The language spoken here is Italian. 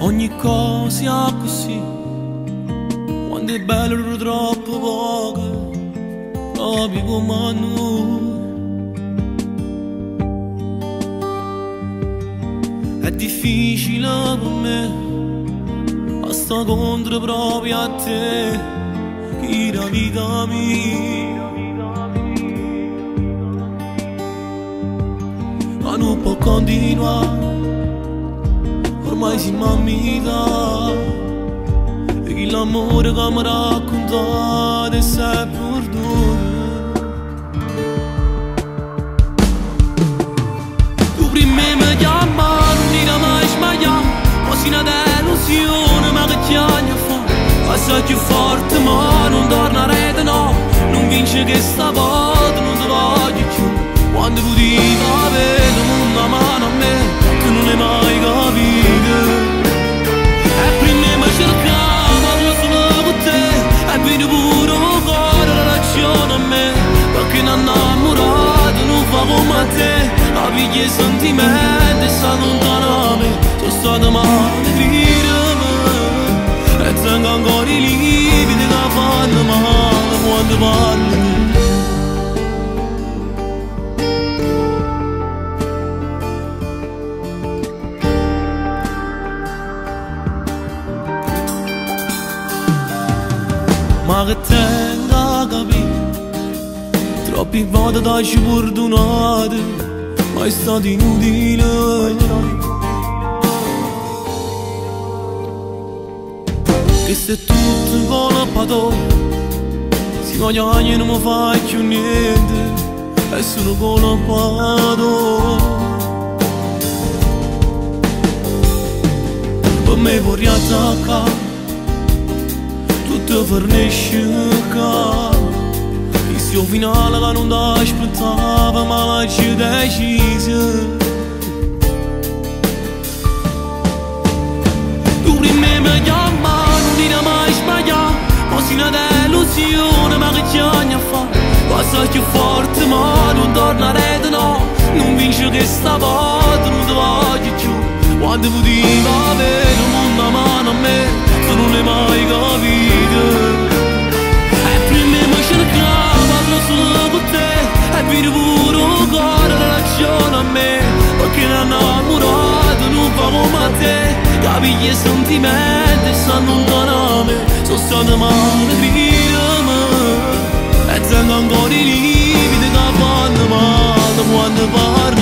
Ogni cosa è così, quando è bello era troppo poco, proprio come a noi. È difficile per me, a sta contro proprio a te, chi la vita mia. Ma non può continuare, ormai siamo a metà, e chi l'amore che mi raccontate è sempre perduto. Tu prima mi chiama, non era mai sbagliato, quasi una delusione, ma che ti anni fa? Passa più forte ma non torna a rete, no, non vince che stavolta non ti voglio più. Quando potevo avere una mano a me, che non è mai capito. E prima mi cercavo solo con te, e vedi pure un cuore la ragione a me, perché non innamorato non fa come a te. La piglia i sentimenti e sta lontano a me, sono stato male dirmi, e tengo ancora i lividi che fanno male quando parli. Ma che tengo a capire, troppi volte dai perdonate, ma è stato inutile. Che se tutto colpa tua, si guadagna e non mi fai più niente, e sono colpa tua. Per me vorrei attaccare, tutto fornisce qua, il suo finale che non ti aspettava, ma l'hai deciso. Tu prima mi chiama, non era mai sbagliato, quasi una delusione, ma che ti anni fa? Passa più forte ma non torna a rete, no, non vince che stavolta non ti voglio più. Quando potevo avere una mano a me, tu non l'hai mai capito. E prima mi cercavo solo con te, e vedi pure un cuore la ragione a me, perché non innamorato non fa come a te. Capigli i sentimenti e stanno lontano a me, sono stato male dirmi, e tengo ancora i lividi che fanno male quando parlo.